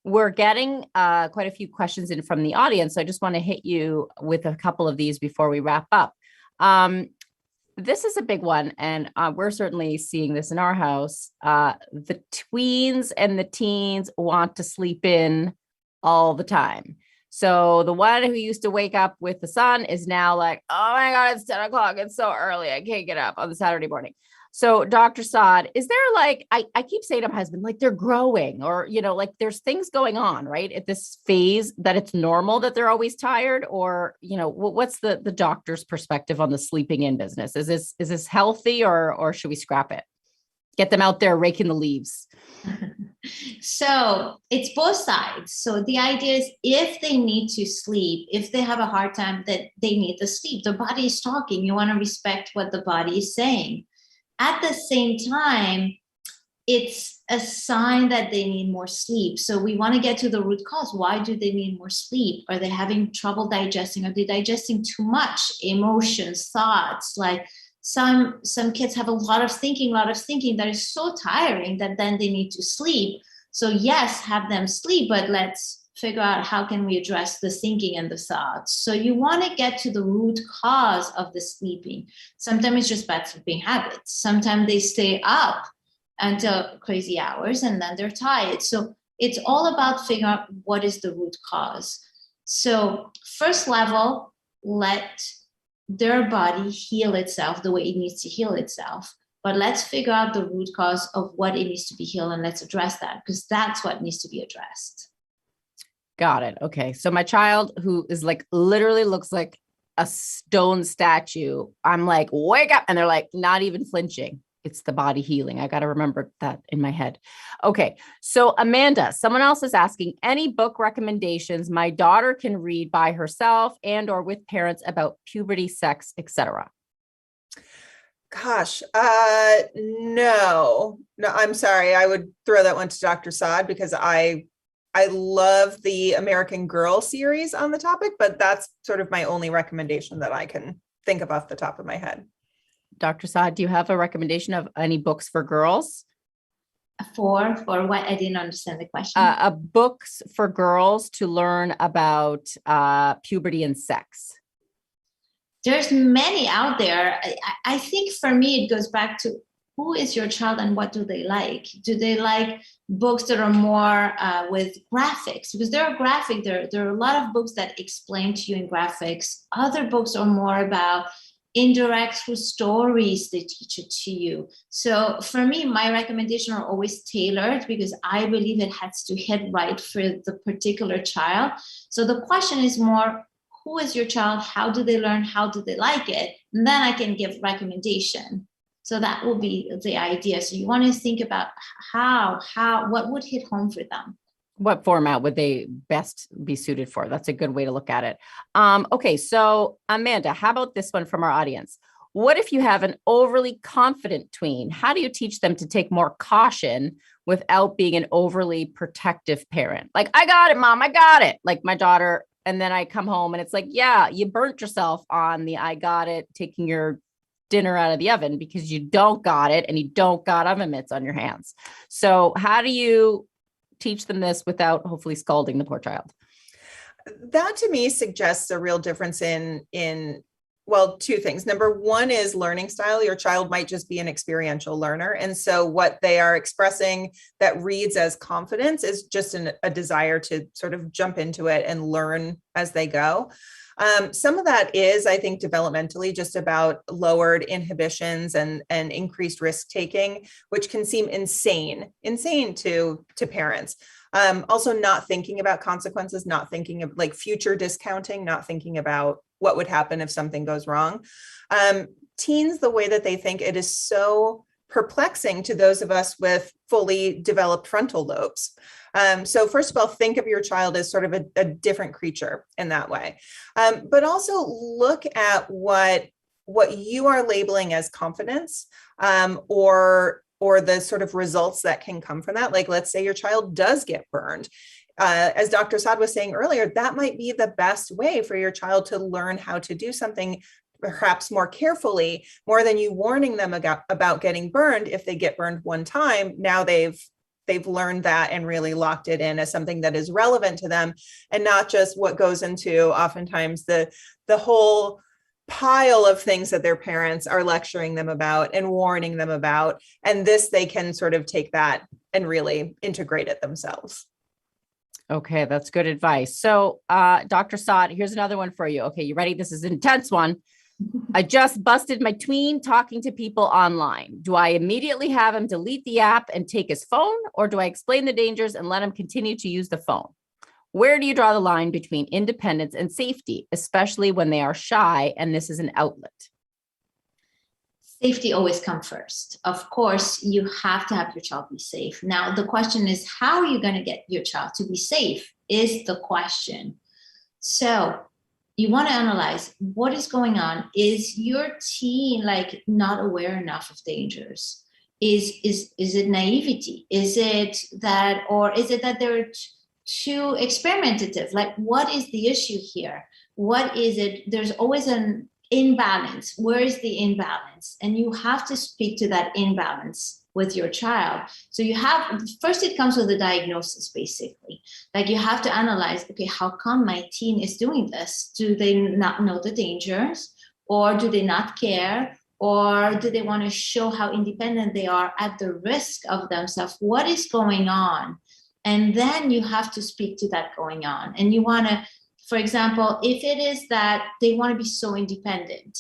We're getting quite a few questions in from the audience. So I just want to hit you with a couple of these before we wrap up. This is a big one, and we're certainly seeing this in our house. The tweens and the teens want to sleep in all the time. So the one who used to wake up with the sun is now like, oh my God, it's 10 o'clock. It's so early. I can't get up on the Saturday morning. So Dr. Saad, is there like, I keep saying to my husband, like they're growing, or, like there's things going on, right? At this phase that it's normal that they're always tired, or, what's the doctor's perspective on the sleeping in business? Is this healthy, or should we scrap it? Get them out there raking the leaves. So it's both sides. So the idea is, if they need to sleep, if they have a hard time, that they need to sleep. The body is talking. You want to respect what the body is saying. At the same time, it's a sign that they need more sleep. So we want to get to the root cause. Why do they need more sleep? Are they having trouble digesting? Are they digesting too much emotions, thoughts? Like some kids have a lot of thinking that is so tiring that then they need to sleep. So yes, have them sleep, but let's figure out how can we address the thinking and the thoughts. So you want to get to the root cause of the sleeping. Sometimes it's just bad sleeping habits. Sometimes they stay up until crazy hours and then they're tired. So it's all about figuring out what is the root cause. So first level, let their body heal itself the way it needs to heal itself. But let's figure out the root cause of what it needs to be healed and let's address that, because that's what needs to be addressed. Got it. Okay. So my child, who is like literally looks like a stone statue, I'm like, wake up. And they're like, not even flinching. It's the body healing. I got to remember that in my head. Okay. So Amanda, someone else is asking, any book recommendations my daughter can read by herself and or with parents about puberty, sex, etc.? Gosh, no, I'm sorry. I would throw that one to Dr. Saad because I love the American Girl series on the topic, but that's sort of my only recommendation that I can think of off the top of my head. Dr. Saad, do you have a recommendation of any books for girls? For what? I didn't understand the question. Books for girls to learn about puberty and sex. There's many out there. I think for me, it goes back to who is your child and what do they like? Do they like books that are more with graphics? Because there are a lot of books that explain to you in graphics. Other books are more about indirect through stories. They teach it to you. So for me, my recommendations are always tailored because I believe it has to hit right for the particular child. So the question is more, who is your child? How do they learn? How do they like it? And then I can give recommendation. So that will be the idea. So you want to think about what would hit home for them. What format would they best be suited for? That's a good way to look at it. Okay, so Amanda, how about this one from our audience? What if you have an overly confident tween? How do you teach them to take more caution without being an overly protective parent? Like, I got it, mom, I got it. Like my daughter. And then I come home and it's like, yeah, you burnt yourself on the I got it, taking your dinner out of the oven because you don't got it and you don't got oven mitts on your hands. So how do you teach them this without hopefully scalding the poor child? That to me suggests a real difference in well, two things. Number one is learning style. Your child might just be an experiential learner. And so what they are expressing that reads as confidence is just a desire to sort of jump into it and learn as they go. Some of that is, I think, developmentally just about lowered inhibitions and increased risk taking, which can seem insane to parents. Also not thinking about consequences, not thinking of like future discounting, not thinking about what would happen if something goes wrong. Teens, the way that they think, it is so perplexing to those of us with fully developed frontal lobes. So first of all, think of your child as sort of a different creature in that way. But also look at what you are labeling as confidence, or the sort of results that can come from that. Like, let's say your child does get burned. As Dr. Saad was saying earlier, that might be the best way for your child to learn how to do something perhaps more carefully, more than you warning them about getting burned. If they get burned one time, now they've learned that and really locked it in as something that is relevant to them, and not just what goes into oftentimes the whole pile of things that their parents are lecturing them about and warning them about. And this, they can sort of take that and really integrate it themselves. Okay, that's good advice. So, Dr. Saad, here's another one for you. Okay, you ready? This is an intense one. I just busted my tween talking to people online. Do I immediately have him delete the app and take his phone, or do I explain the dangers and let him continue to use the phone? Where do you draw the line between independence and safety, especially when they are shy and this is an outlet? Safety always comes first. Of course, you have to have your child be safe. Now, the question is, how are you going to get your child to be safe is the question. So you want to analyze what is going on. Is your teen like not aware enough of dangers? Is it naivety? Is it that, or is it that they're too experimentative? Like, what is the issue here? What is it? There's always an imbalance. Where is the imbalance? And you have to speak to that imbalance with your child. So you have, first it comes with a diagnosis, basically. Like you have to analyze, okay, how come my teen is doing this? Do they not know the dangers, or do they not care? Or do they want to show how independent they are at the risk of themselves? What is going on? And then you have to speak to that going on. And you want to, for example, if it is that they want to be so independent,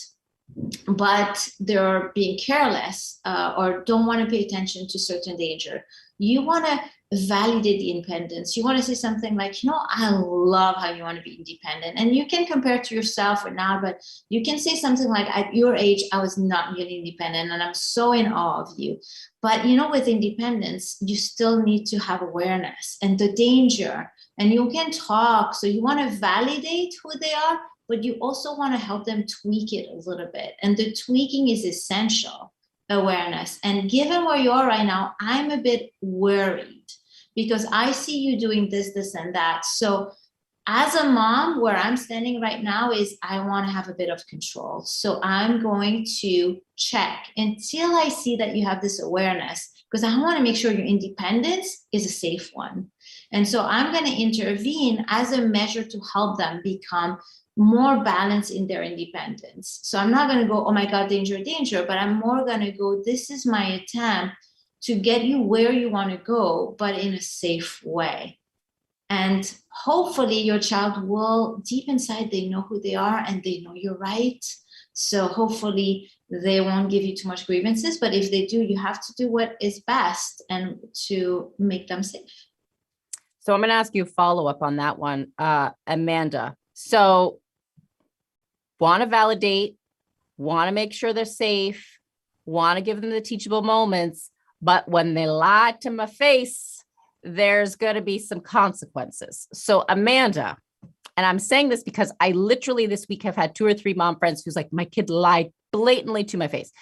but they're being careless or don't want to pay attention to certain danger, you want to validate the independence. You want to say something like, I love how you want to be independent. And you can compare to yourself or not, but you can say something like, at your age, I was not really independent and I'm so in awe of you. But, with independence, you still need to have awareness and the danger, and you can talk. So you want to validate who they are, but you also want to help them tweak it a little bit. And the tweaking is essential, awareness. And given where you are right now, I'm a bit worried because I see you doing this, this, and that. So as a mom, where I'm standing right now is I want to have a bit of control. So I'm going to check until I see that you have this awareness, because I want to make sure your independence is a safe one. And so I'm going to intervene as a measure to help them become more balanced in their independence. So I'm not going to go, oh my God, danger, danger, but I'm more going to go, this is my attempt to get you where you want to go, but in a safe way. And hopefully your child will, deep inside, they know who they are and they know you're right. So hopefully they won't give you too much grievances, but if they do, you have to do what is best and to make them safe. So I'm going to ask you a follow-up on that one, Amanda. So want to validate, want to make sure they're safe, want to give them the teachable moments, but when they lie to my face, there's going to be some consequences. So Amanda, and I'm saying this because I literally this week have had 2 or 3 mom friends who's like, my kid lied blatantly to my face.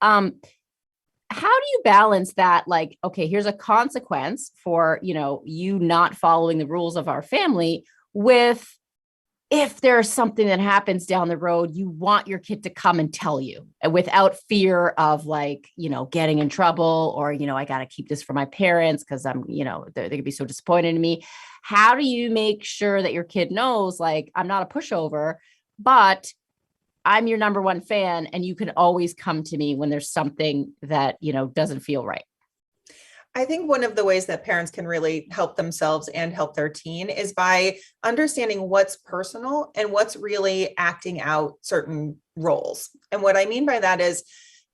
How do you balance that? Like, okay, here's a consequence for, you not following the rules of our family, with if there's something that happens down the road, you want your kid to come and tell you without fear of getting in trouble, or, I got to keep this for my parents because I'm, they're going to be so disappointed in me. How do you make sure that your kid knows, like, I'm not a pushover, but I'm your number one fan and you can always come to me when there's something that, doesn't feel right? I think one of the ways that parents can really help themselves and help their teen is by understanding what's personal and what's really acting out certain roles. And what I mean by that is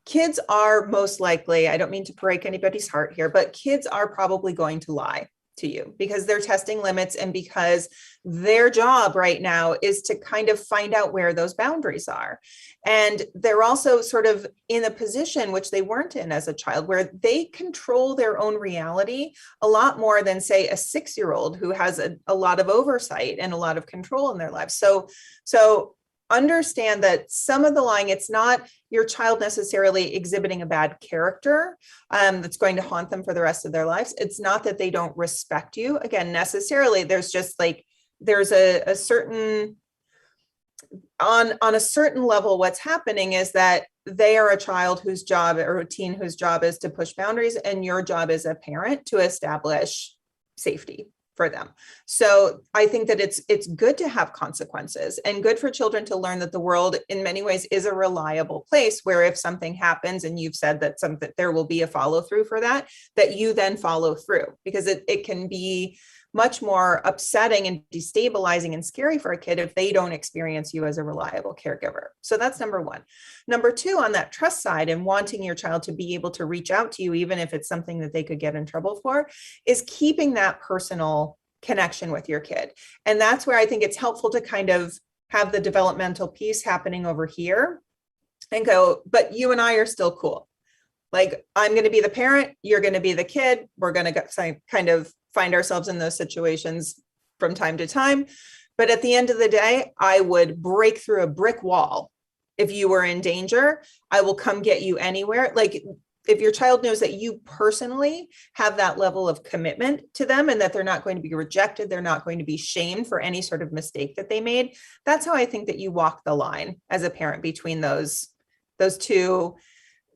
kids are most likely, I don't mean to break anybody's heart here, but kids are probably going to lie to you because they're testing limits and because their job right now is to kind of find out where those boundaries are. And they're also sort of in a position which they weren't in as a child, where they control their own reality a lot more than, say, a 6-year-old who has a lot of oversight and a lot of control in their lives. So understand that some of the lying, it's not your child necessarily exhibiting a bad character that's going to haunt them for the rest of their lives. It's not that they don't respect you, again, necessarily. There's just there's a certain, on a certain level, what's happening is that they are a child whose job, or a teen whose job, is to push boundaries, and your job as a parent to establish safety for them. So I think that it's good to have consequences, and good for children to learn that the world in many ways is a reliable place where if something happens and you've said that there will be a follow through for that you then follow through, because it can be much more upsetting and destabilizing and scary for a kid if they don't experience you as a reliable caregiver. So that's number one. Number two, on that trust side and wanting your child to be able to reach out to you, even if it's something that they could get in trouble for, is keeping that personal connection with your kid. And that's where I think it's helpful to kind of have the developmental piece happening over here and go, but you and I are still cool. Like, I'm going to be the parent, you're going to be the kid. We're going to kind of find ourselves in those situations from time to time. But at the end of the day, I would break through a brick wall. If you were in danger, I will come get you anywhere. Like, if your child knows that you personally have that level of commitment to them and that they're not going to be rejected, they're not going to be shamed for any sort of mistake that they made. That's how I think that you walk the line as a parent between those two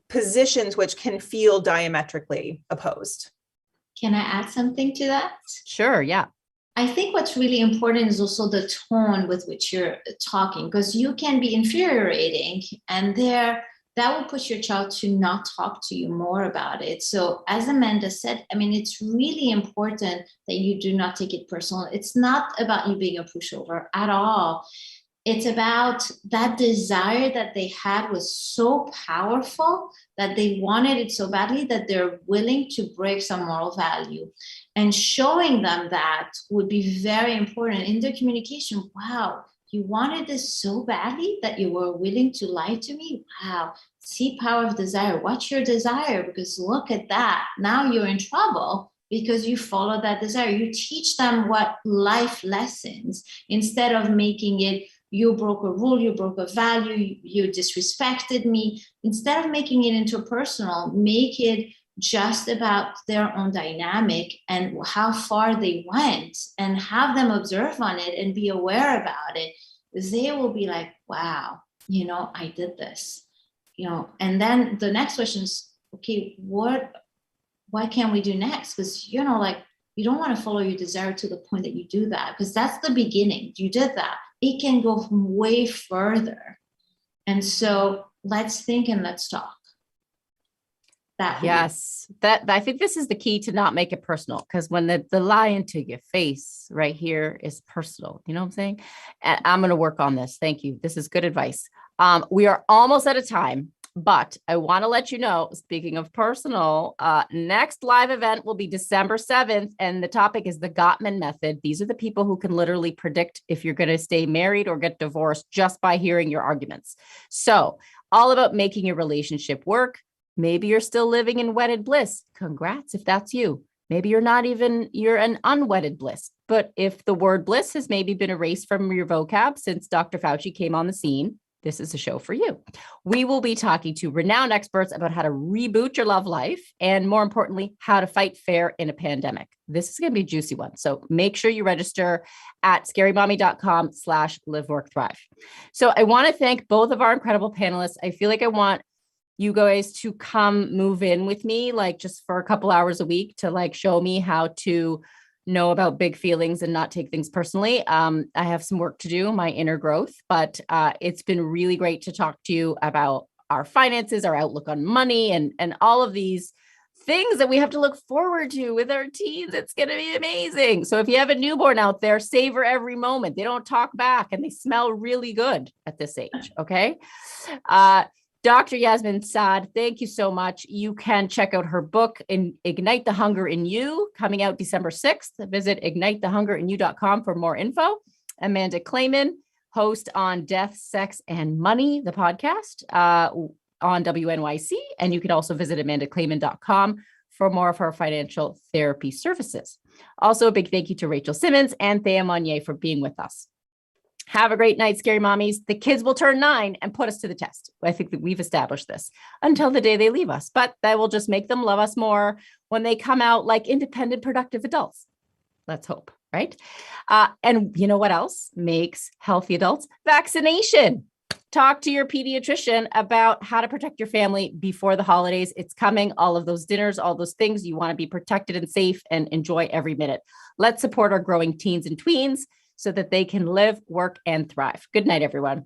positions which can feel diametrically opposed. Can I add something to that? Sure. Yeah. I think what's really important is also the tone with which you're talking, because you can be infuriating and that will push your child to not talk to you more about it. So as Amanda said, I mean, it's really important that you do not take it personal. It's not about you being a pushover at all. It's about that desire that they had was so powerful that they wanted it so badly that they're willing to break some moral value. And showing them that would be very important in their communication. Wow, you wanted this so badly that you were willing to lie to me? Wow, see power of desire. What's your desire? Because look at that. Now you're in trouble because you follow that desire. You teach them what life lessons instead of making it, you broke a rule, you broke a value, you disrespected me. Instead of making it into personal, make it just about their own dynamic and how far they went, and have them observe on it and be aware about it. They will be like, wow, I did this, and then the next question is, okay, what can we do next? Because, you don't want to follow your desire to the point that you do that, because that's the beginning. You did that. It can go way further. And so let's think and let's talk. Yes, that I think this is the key to not make it personal, because when the lie into your face right here is personal, you know what I'm saying? And I'm going to work on this. Thank you. This is good advice. We are almost out of time, but I want to let you know, speaking of personal, next live event will be December 7th. And the topic is the Gottman method. These are the people who can literally predict if you're going to stay married or get divorced just by hearing your arguments. So all about making your relationship work. Maybe you're still living in wedded bliss. Congrats if that's you. Maybe you're an unwedded bliss. But if the word bliss has maybe been erased from your vocab since Dr. Fauci came on the scene, this is a show for you. We will be talking to renowned experts about how to reboot your love life and, more importantly, how to fight fair in a pandemic. This is going to be a juicy one. So make sure you register at scarymommy.com/live-work-thrive. So I want to thank both of our incredible panelists. I feel like I want you guys to come move in with me, like just for a couple hours a week to like show me how to know about big feelings and not take things personally. I have some work to do, my inner growth, but it's been really great to talk to you about our finances, our outlook on money, and all of these things that we have to look forward to with our teens. It's going to be amazing. So if you have a newborn out there, savor every moment. They don't talk back and they smell really good at this age. Okay. Dr. Yasmin Saad, thank you so much. You can check out her book, Ignite the Hunger in You, coming out December 6th. Visit ignitethehungerinyou.com for more info. Amanda Clayman, host on Death, Sex, and Money, the podcast on WNYC. And you can also visit amandaclayman.com for more of her financial therapy services. Also, a big thank you to Rachel Simmons and Thea Monnier for being with us. Have a great night, Scary Mommies. The kids will turn 9 and put us to the test. I think that we've established this until the day they leave us, but that will just make them love us more when they come out like independent, productive adults. Let's hope, right? And you know what else makes healthy adults? Vaccination. Talk to your pediatrician about how to protect your family before the holidays. It's coming. All of those dinners, all those things. You want to be protected and safe and enjoy every minute. Let's support our growing teens and tweens so that they can live, work, and thrive. Good night, everyone.